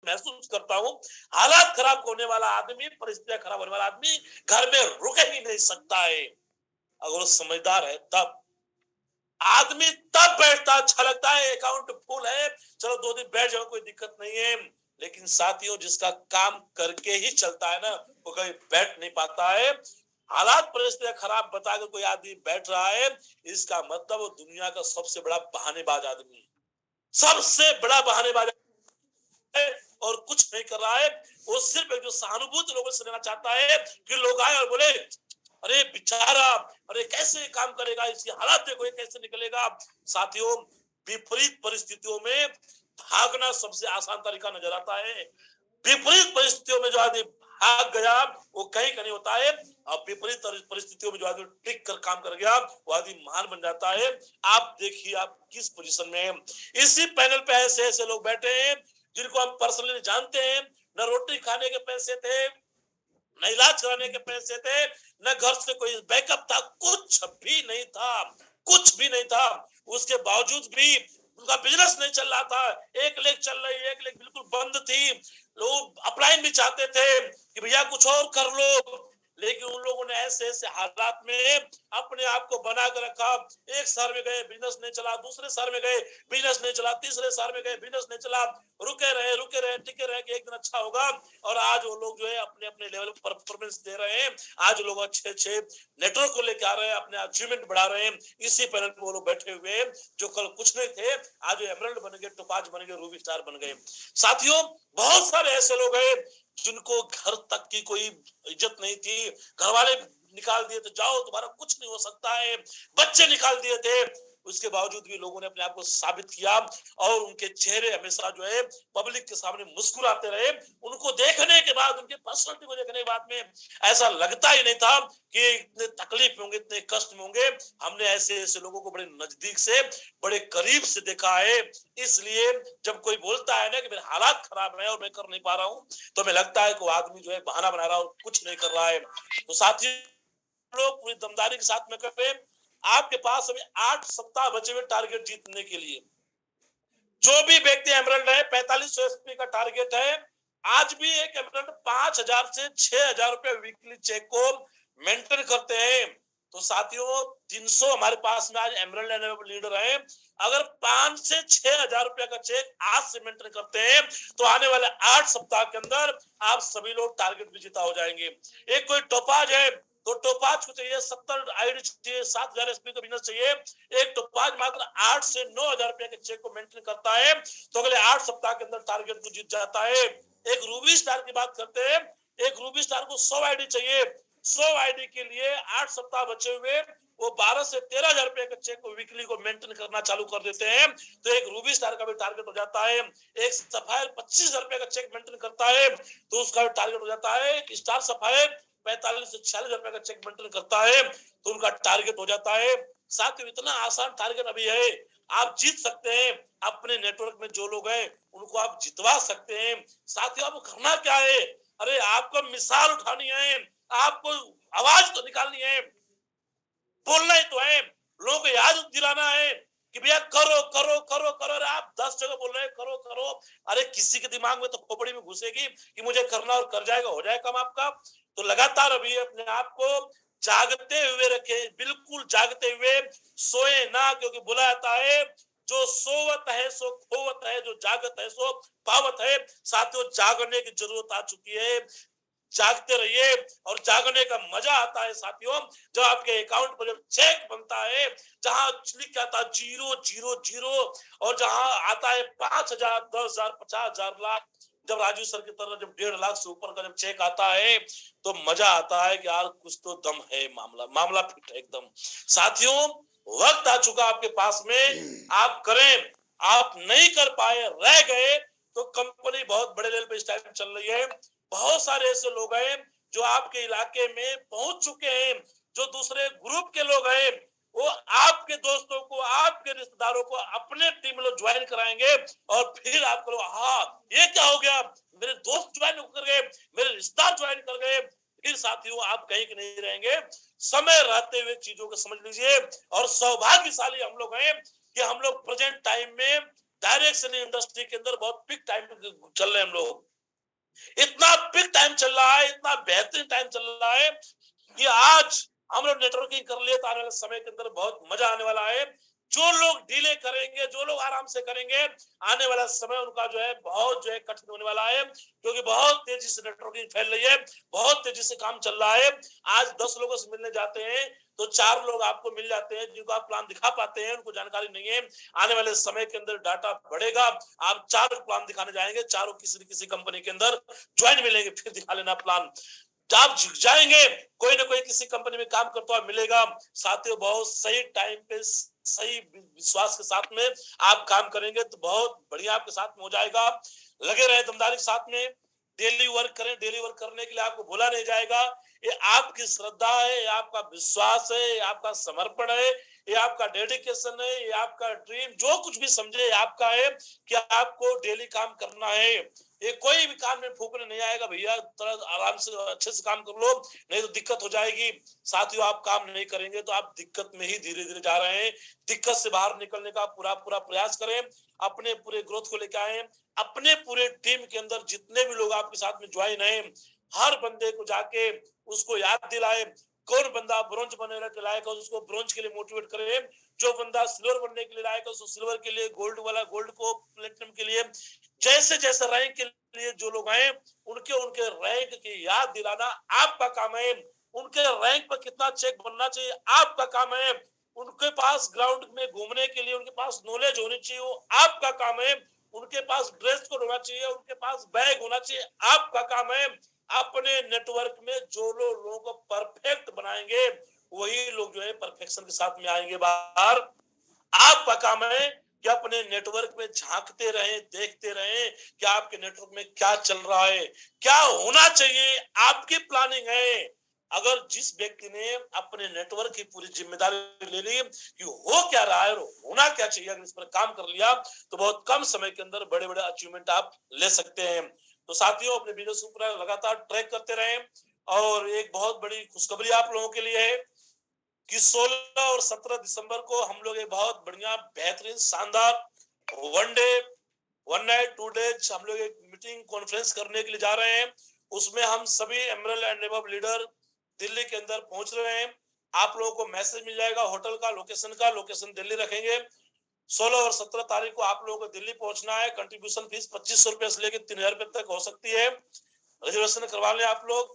महसूस करता हूँ, हालात खराब होने वाला आदमी, परिस्थितियां खराब होने वाला आदमी घर में रुक ही नहीं सकता है। अगर वो समझदार है तब आदमी तब बैठता, अच्छा लगता है, अकाउंट फुल है, चलो 2 दिन बैठ जाओ, कोई दिक्कत नहीं है। लेकिन साथियों, जिसका काम करके ही चलता है ना, वो कभी बैठ नहीं पाता है। हालात परिस्थितियां खराब बताकर कोई आदमी बैठ रहा है, इसका मतलब वो दुनिया का सबसे बड़ा बहानेबाज आदमी है, सबसे बड़ा बहानेबाज है, और कुछ नहीं कर रहा है। वो सिर्फ एक जो सहानुभूति लोगों से लेना चाहता है कि लोग आए और बोले, अरे बेचारा, अरे कैसे काम करेगा, इसकी हालात देखो, ये कैसे निकलेगा। साथियों, विपरीत परिस्थितियों में भागना सबसे आसान तरीका नजर आता है। विपरीत परिस्थितियों में जो आदमी भाग गया वो कहीं का नहीं होता है, और विपरीत परिस्थितियों में जो आदमी टिक कर काम कर गया वो आदमी महान बन जाता है। आप देखिए आप किस पोजीशन में हैं। इसी पैनल पे ऐसे ऐसे लोग बैठे हैं जिनको हम पर्सनली जानते हैं, न रोटी खाने के पैसे थे, न इलाज कराने के पैसे थे, न घर से कोई बैकअप था, कुछ भी नहीं था, कुछ भी नहीं था। उसके बावजूद भी उनका बिजनेस नहीं चल रहा था, एक लेग चल रही, एक लेग बिल्कुल बंद थी। लोग अपलाइन भी चाहते थे कि भैया कुछ और कर लो, लेकिन उन लोगों ने ऐसे ऐसे हालात में अपने आप को बना कर रखा। एक शहर में गए, बिजनेस नहीं चला, दूसरे शहर में गए, बिजनेस नहीं चला, तीसरे शहर में गए, बिजनेस नहीं चला, रुके रहे टिके रहे कि एक दिन अच्छा होगा। और आज वो लोग जो है अपने अपने लेवल पर परफॉर्मेंस दे रहे हैं। आज लोग अच्छे अच्छे नेटवर्क को लेकर आ रहे हैं, अपने अचीवमेंट बढ़ा रहे हैं। इसी पैनल पे वो लोग बैठे हुए हैं जो कल कुछ नहीं थे, आज एमरल्ड बन गए, टोपाज बन गए, रूबी स्टार बन गए। साथियों, बहुत सारे ऐसे लोग हैं जिनको घर तक की कोई इज्जत नहीं थी, घर वाले निकाल दिए थे, जाओ तुम्हारा कुछ नहीं हो सकता है, बच्चे निकाल दिए थे, उसके बावजूद भी लोगों ने अपने आप को साबित किया, और उनके चेहरे हमेशा जो है पब्लिक के सामने मुस्कुराते रहे। उनको देखने के बाद, उनके पर्सनालिटी को देखने के बाद में ऐसा लगता ही नहीं था कि इतने तकलीफ में होंगे, इतने कष्ट में होंगे। हमने ऐसे ऐसे लोगों को बड़े नजदीक से, बड़े करीब से देखा है। इसलिए जब कोई बोलता है ना कि मेरे हालात खराब है और मैं कर नहीं पा रहा हूँ, तो हमें लगता है कि वो आदमी जो है बहाना बना रहा है और कुछ नहीं कर रहा है। तो साथियों, लोग पूरी दमदारी के साथ में कहते हैं, आपके पास अभी 8 सप्ताह बचे हुए टारगेट जीतने के लिए। जो भी व्यक्ति एमरल्ड है, 4500 एसपी का टारगेट है। आज भी एक एमरल्ड 5000 से 6000 रुपए वीकली चेक को मेंटेन करते हैं। तो साथियों, 300 हमारे पास में आज एमरल्ड लीडर है। अगर 5 से 6000 रुपए का चेक आज से मेंटेन करते हैं, तो आने वाले 8 सप्ताह के अंदर आप सभी लोग टारगेट विजेता हो जाएंगे। एक कोई टोपाज है, तो टोपाज को चाहिए 70 आईडी चाहिए, 7000 एसपी का बिजनेस चाहिए। एक टोपाज मात्र 8 से 9000 रुपए के चेक को मेंटेन करता है, तो अगले 8 सप्ताह के अंदर टारगेट को जीत जाता है। एक रूबी स्टार की बात करते हैं, एक रूबी स्टार को 100 आईडी चाहिए। 100 आईडी के लिए 8 सप्ताह बचे हुए, वो 12 से 13000 रुपए के चेक को वीकली को मेंटेन करना चालू कर देते हैं, तो एक रूबी स्टार का भी टारगेट हो जाता है। एक सफायर 25,000 रुपए का चेक मेंटेन करता है, तो उसका भी टारगेट हो जाता है। एक स्टार सफायर 45 से 46,000 रुपए का चेक मेंटेन करता है, तो उनका टारगेट हो जाता है। साथियों, इतना आसान टारगेट अभी है, आप जीत सकते हैं। अपने नेटवर्क में जो लोग हैं उनको आप जितवा सकते हैं। साथियों, आपको करना क्या है? अरे आपको मिसाल उठानी है, आपको आवाज तो निकालनी है, बोलना ही तो है, लोगों को याद दिलाना है कि भैया करो करो करो करो। अरे आप 10 जगह बोल रहे हैं करो करो, अरे किसी के दिमाग में तो खोपड़ी में घुसेगी कि मुझे करना और कर जाएगा, हो जाएगा काम आपका। तो लगातार अभी अपने आप को जागते हुए रखे, बिल्कुल जागते हुए, सोए ना, क्योंकि बोला जाता है जो सोवत है सो खोवत है, जो जागत है सो पावत है। साथियों, जागने की जरूरत आ चुकी है, जागते रहिए। और जागने का मजा आता है साथियों, जब आपके अकाउंट पर जब चेक बनता है, जहां लिखा आता है 000, और जहां आता है 5,000, 10,000, 50,000, लाख, जब राजू सर की तरह जब 1.5 लाख से ऊपर का जब चेक आता है, तो मजा आता है कि यार कुछ तो दम है, मामला मामला फिट है एकदम। साथियों, वक्त आ चुका आपके पास में, आप करें। आप नहीं कर पाए, रह गए, तो कंपनी बहुत बड़े लेवल पे इस टाइम चल रही है। बहुत सारे ऐसे लोग हैं जो आपके इलाके में पहुंच चुके हैं, जो दूसरे ग्रुप के लोग हैं, वो आपके दोस्तों को, आपके रिश्तेदारों को अपने टीम में ज्वाइन कराएंगे, और फिर आप करो, हाँ ये क्या हो गया, मेरे दोस्त ज्वाइन कर गए, मेरे रिश्तेदार ज्वाइन कर गए। फिर साथियों, आप कहीं के नहीं रहेंगे। समय रहते हुए चीजों को समझ लीजिए, और सौभाग्यशाली हम लोग हैं कि हम लोग प्रेजेंट टाइम में डायरेक्ट सेलिंग इंडस्ट्री के अंदर बहुत पिक टाइम चल रहे हैं हम लोग। इतना पिक टाइम चल रहा है, इतना बेहतरीन टाइम चल रहा है कि आज हम लोग नेटवर्किंग कर लिए तो आने वाले समय के अंदर बहुत मजा आने वाला है। जो लोग डिले करेंगे, जो लोग आराम से करेंगे, आने वाला समय उनका जो है बहुत जो है कठिन होने वाला है, क्योंकि बहुत तेजी से नेटवर्किंग फैल रही है, बहुत तेजी से काम चल रहा है। आज 10 लोगों से मिलने जाते हैं तो 4 लोग आपको मिल जाते हैं जिनको आप प्लान दिखा पाते हैं, उनको जानकारी नहीं है। आने वाले समय के अंदर डाटा बढ़ेगा, आप 4 प्लान दिखाने जाएंगे, चारों किसी न किसी कंपनी के अंदर ज्वाइन मिलेंगे, फिर दिखा लेना प्लान। आप जाएंगे, कोई ना कोई किसी कंपनी में काम करता हुआ मिलेगा। साथियों, बहुत सही टाइम पे सही विश्वास के साथ में आप काम करेंगे तो बहुत बढ़िया आपके साथ में हो जाएगा। लगे रहे दमदारी के साथ में, डेली वर्क करें। डेली वर्क करने के लिए आपको बोला नहीं जाएगा। ये आपकी श्रद्धा है, ये आपका विश्वास है, ये आपका समर्पण है, ये आपका डेडिकेशन है, ये आपका ड्रीम, जो कुछ भी समझे ये आपका है कि आपको डेली काम करना है। ये कोई भी काम में फूकने नहीं आएगा भैया, थोड़ा आराम से अच्छे से काम कर लो, नहीं तो दिक्कत हो जाएगी। साथियों, आप काम नहीं करेंगे तो आप दिक्कत में ही धीरे धीरे जा रहे हैं। दिक्कत से बाहर निकलने का पूरा पूरा प्रयास करें, अपने पूरे ग्रोथ को लेकर आए। अपने पूरे टीम के अंदर जितने भी लोग आपके साथ में ज्वाइन है, हर बंदे को जाके उसको याद दिलाए, कौन बंदा ब्रोंज बनने के लायक है उसको ब्रोंज के लिए मोटिवेट करे, जो बंदा सिल्वर बनने के लिए लायक है उसको सिल्वर के लिए, गोल्ड वाला गोल्ड को प्लेटिनम के लिए, जैसे जैसे रैंक के लिए जो लोग आए उनके उनके रैंक की याद दिलाना आपका काम है। उनके रैंक पर कितना चेक बनना चाहिए आपका काम है। उनके पास ग्राउंड में घूमने के लिए उनके पास नॉलेज होनी चाहिए, वो आपका काम है। उनके पास ड्रेस कोड होना चाहिए, उनके पास बैग होना चाहिए, आपका काम है। अपने नेटवर्क में जो लोगों को परफेक्ट बनाएंगे वही लोग जो है परफेक्शन के साथ में आएंगे बाहर। आपका काम है कि अपने नेटवर्क में झांकते रहें, देखते रहें कि आपके नेटवर्क में क्या चल रहा है, क्या होना चाहिए, आपकी प्लानिंग है। अगर जिस व्यक्ति ने अपने नेटवर्क की पूरी जिम्मेदारी ले ली कि हो क्या रहा है और होना क्या चाहिए, अगर इस पर काम कर लिया तो बहुत कम समय के अंदर बड़े बड़े अचीवमेंट आप ले सकते हैं। तो साथियों, अपने बिजनेस को लगातार ट्रैक करते रहें। और एक बहुत बड़ी खुशखबरी आप लोगों के लिए है कि 16 और 17 दिसंबर को हम लोग एक बहुत बढ़िया बेहतरीन शानदार one day one night 2 days हम लोग एक मीटिंग कॉन्फ्रेंस करने के लिए जा रहे हैं। उसमें हम सभी emerald and above leader Delhi के अंदर पहुंच रहे हैं। आप लोगों को मैसेज मिल जाएगा होटल का, लोकेशन दिल्ली रखेंगे। 16 और 17 तारीख को आप लोगों को दिल्ली पहुंचना है। कंट्रीब्यूशन फीस 2500 रुपए से लेकर 3000 रुपए तक हो सकती है। रिजर्वेशन करवा लें आप लोग।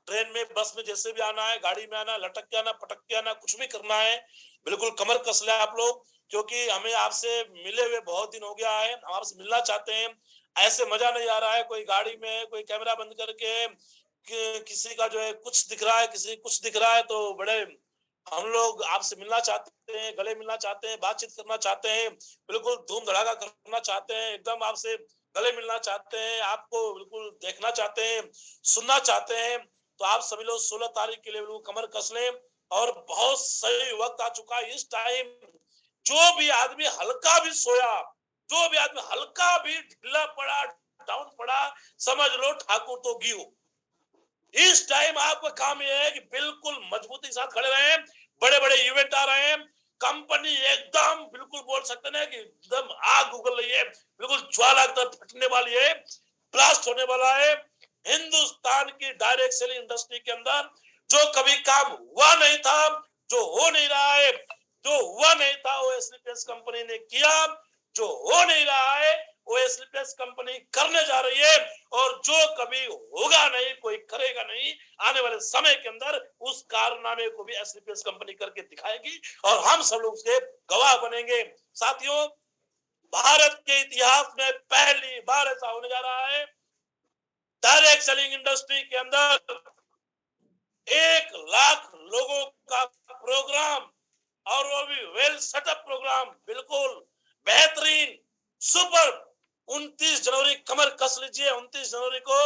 ट्रेन में, बस में, जैसे भी आना है, गाड़ी में आना, लटक के आना, पटक के आना, कुछ भी करना है, बिल्कुल कमर कस ले आप लोग, क्योंकि हमें आपसे मिले हुए बहुत दिन हो गया है, हम आपसे मिलना चाहते हैं। ऐसे मजा नहीं आ रहा है, कोई गाड़ी में है, कोई कैमरा बंद करके किसी का जो है कुछ दिख रहा है, किसी कुछ दिख रहा है, तो बड़े हम लोग आपसे मिलना चाहते हैं, गले मिलना चाहते हैं, बातचीत करना चाहते हैं, बिल्कुल धूम धड़ाका करना चाहते हैं, एकदम आपसे गले मिलना चाहते हैं, आपको बिल्कुल देखना चाहते हैं, सुनना चाहते हैं। तो आप सभी लोग 16 तारीख के लिए बिल्कुल कमर कस लें। और बहुत सही वक्त आ चुका है इस टाइम। जो भी आदमी हल्का भी सोया, जो भी आदमी हल्का भी ढीला पड़ा, डाउन पड़ा, समझ लो ठाकुर तो गियो। इस टाइम आपका काम यह है कि बिल्कुल मजबूती के साथ खड़े रहे। बड़े बड़े इवेंट आ रहे हैं, कंपनी एकदम बिल्कुल बोल सकते हैं कि एकदम आग उगल रही है, बिल्कुल ज्वाला फटने वाली है, ब्लास्ट होने वाला है। हिंदुस्तान की डायरेक्ट सेलिंग इंडस्ट्री के अंदर जो कभी काम हुआ नहीं था, जो हो नहीं रहा है, जो हुआ नहीं था वो एसलीपीएस कंपनी ने किया, जो हो नहीं रहा है वो एसलीपीएस कंपनी करने जा रही है, और जो कभी होगा नहीं, कोई करेगा नहीं, आने वाले समय के अंदर उस कारनामे को भी एसलीपीएस कंपनी करके दिखाएगी और हम सब लोग उसके गवाह बनेंगे। साथियों, भारत के इतिहास में पहली बार ऐसा होने जा रहा है, डायरेक्ट सेलिंग इंडस्ट्री के अंदर 1 लाख लोगों का प्रोग्राम, और वो भी वेल सेटअप प्रोग्राम, बिल्कुल बेहतरीन, सुपर। 29 जनवरी कमर कस लीजिए। 29 जनवरी को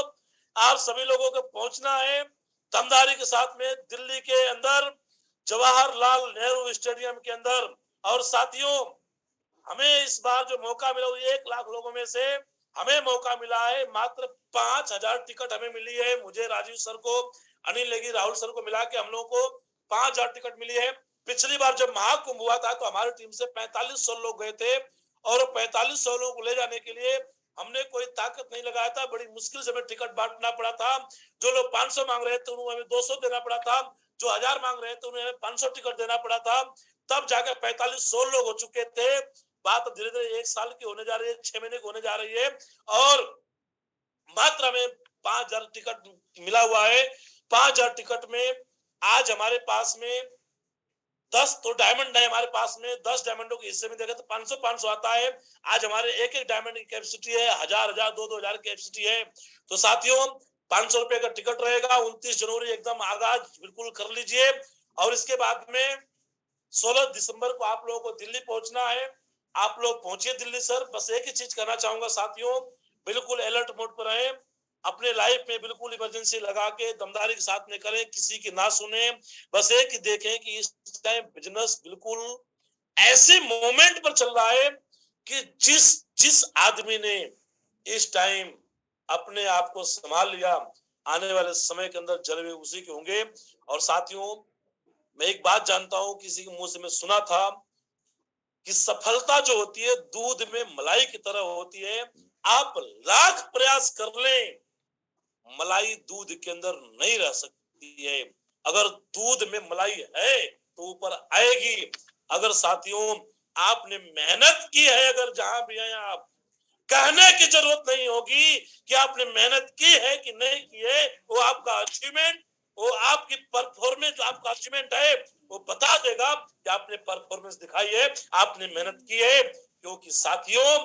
आप सभी लोगों को पहुंचना है दमदारी के साथ में दिल्ली के अंदर जवाहरलाल नेहरू स्टेडियम के अंदर। और साथियों, हमें इस बार जो मौका मिला, 1 लाख लोगों में से हमें मौका मिला है, मात्र 5000 टिकट हमें मिली है। मुझे, राजीव सर को, अनिल नेगी, राहुल सर को मिला के हम लोगों को 5000 टिकट मिली है। पिछली बार जब महाकुंभ हुआ था तो हमारी टीम से 4500 लोग गए थे और 4500 लोगों को ले जाने के लिए हमने कोई ताकत नहीं लगाया था, बड़ी मुश्किल से हमें टिकट बांटना पड़ा था। जो लोग 500 मांग रहे थे उन्हें हमें 200 देना पड़ा था, जो 1000 मांग रहे थे उन्हें 500 टिकट देना पड़ा था, तब जाकर 4500 लोग हो चुके थे। बात धीरे धीरे 1 साल की होने जा रही है, 6 महीने की होने जा रही है, और मात्र हमें 5000 टिकट मिला हुआ है। 5000 टिकट में आज हमारे पास में 10 तो डायमंड है हमारे पास में, 10 डायमंडों के हिस्से में देखा तो 500 आता है। आज हमारे एक एक डायमंड की कैपेसिटी है 1000 2-2000 कैपेसिटी है। तो साथियों 500 रुपए का टिकट रहेगा। 29 जनवरी एकदम आगाज बिल्कुल कर लीजिए। और इसके बाद में 16 दिसंबर को आप लोगों को दिल्ली पहुंचना है। आप लोग पहुंचिए दिल्ली सर। बस एक ही चीज करना चाहूंगा साथियों, बिल्कुल अलर्ट मोड पर रहें, अपने लाइफ में बिल्कुल इमरजेंसी लगा के दमदारी के साथ में करें, किसी की ना सुने। बस एक ही देखें कि इस टाइम बिजनेस बिल्कुल ऐसे मोमेंट पर चल रहा है कि जिस जिस आदमी ने इस टाइम अपने आप को संभाल लिया, आने वाले समय के अंदर जलवे उसी के होंगे। और साथियों मैं एक बात जानता हूं, किसी के मुंह से मैं सुना था कि सफलता जो होती है दूध में मलाई की तरह होती है। आप लाख प्रयास कर लें, मलाई दूध के अंदर नहीं रह सकती है। अगर दूध में मलाई है तो ऊपर आएगी। अगर साथियों आपने मेहनत की है, अगर जहां भी है आप, कहने की जरूरत नहीं होगी कि आपने मेहनत की है कि नहीं की है। वो आपका अचीवमेंट, वो आपकी परफॉर्मेंस, आपका अचीवमेंट है, वो बता देगा कि आपने परफॉर्मेंस दिखाई है, आपने मेहनत की है। क्योंकि साथियों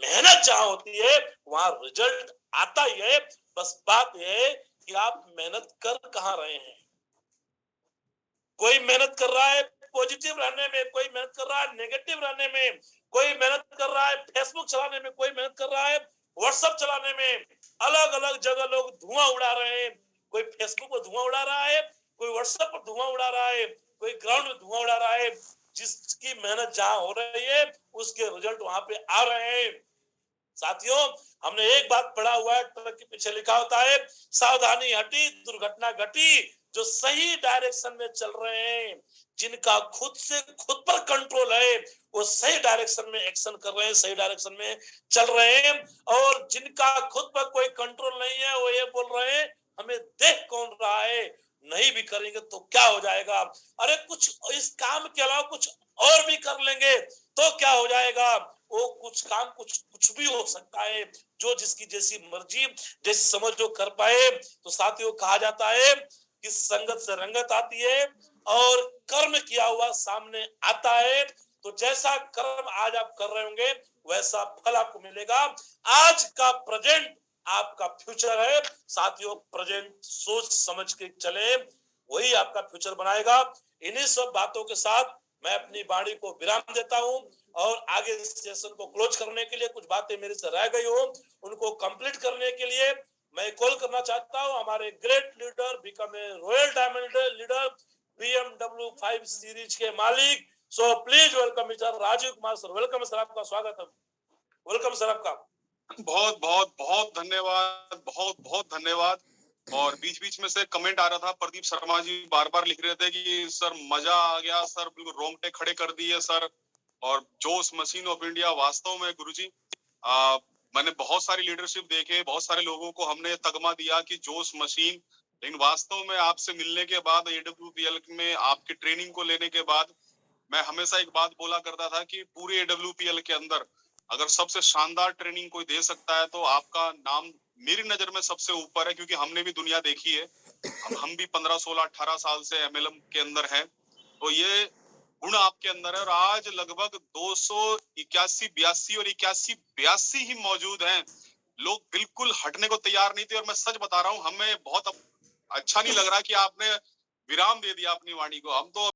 मेहनत जहां होती है वहां रिजल्ट आता ही है। बस बात यह है कि आप मेहनत कर कहां रहे हैं। कोई मेहनत कर रहा है पॉजिटिव रहने में, कोई मेहनत कर रहा है नेगेटिव रहने में, कोई मेहनत कर रहा है फेसबुक चलाने में, कोई मेहनत कर रहा है व्हाट्सएप चलाने में। अलग अलग जगह लोग धुआं उड़ा रहे हैं। कोई फेसबुक पर धुआं उड़ा रहा है, कोई व्हाट्सएप पर धुआं उड़ा रहा है, कोई ग्राउंड में धुआं उड़ा रहा है। जिसकी मेहनत जहां हो रही है उसके रिजल्ट वहां पे आ रहे हैं। साथियों हमने एक बात पढ़ा हुआ है, ट्रक के पीछे लिखा होता है सावधानी हटी दुर्घटना घटी। जो सही डायरेक्शन में चल रहे हैं, जिनका खुद से खुद पर कंट्रोल है, वो सही डायरेक्शन में एक्शन कर रहे हैं, सही डायरेक्शन में चल रहे हैं। और जिनका खुद पर कोई कंट्रोल नहीं है वो ये बोल रहे हैं हमें देख कौन रहा है, नहीं भी करेंगे तो क्या हो जाएगा, अरे कुछ इस काम के अलावा कुछ और भी कर लेंगे तो क्या हो जाएगा। वो कुछ काम कुछ भी हो सकता है, जो जिसकी जैसी मर्जी जैसी समझ जो कर पाए। तो साथियों कहा जाता है कि संगत से रंगत आती है और कर्म किया हुआ सामने आता है। तो जैसा कर्म आज आप कर रहे होंगे वैसा फल आपको मिलेगा। आज का प्रेजेंट आपका फ्यूचर है। साथियों प्रेजेंट सोच समझ के चले, वही आपका फ्यूचर बनाएगा। इन्हीं सब बातों के साथ मैं अपनी वाणी को विराम देता हूं और आगे इस सेशन को क्लोज करने के लिए कुछ बातें मेरे से रह गई हो उनको कंप्लीट करने के लिए मैं कॉल करना चाहता हूं हमारे great leader, become a royal diamond leader, BMW 5 series के मालिक। So please welcome mister Rajiv Kumar sir. Welcome sir, आपका स्वागत है। वेलकम सर आपका। बहुत बहुत बहुत धन्यवाद, बहुत बहुत धन्यवाद। और बीच बीच में से कमेंट आ रहा था, प्रदीप शर्मा जी बार बार लिख रहे थे कि सर मजा आ गया सर, बिल्कुल रोंगटे खड़े कर दिए सर। और जोश मशीन ऑफ इंडिया वास्तव में गुरुजी, मैंने बहुत सारी लीडरशिप देखे, बहुत सारे लोगों को हमने तगमा दिया कि जोश मशीन, लेकिन वास्तव में आपसे मिलने के बाद AWPL में आपकी ट्रेनिंग को लेने के बाद मैं हमेशा एक बात बोला करता था कि पूरे AWPL के अंदर अगर सबसे शानदार ट्रेनिंग कोई दे सकता है तो आपका नाम मेरी नजर में सबसे ऊपर है, क्योंकि हमने भी दुनिया देखी है। हम भी 15, 16, 18 साल से MLM के अंदर हैं, तो ये गुण आपके अंदर है। और आज लगभग 281, 82 और 81, 82 ही मौजूद हैं। लोग बिल्कुल हटने को तैयार नहीं थे। और मैं सच बता रहा हूँ, हमें बहुत अच्छा नहीं लग रहा कि आपने विराम दे दिया अपनी वाणी को। हम तो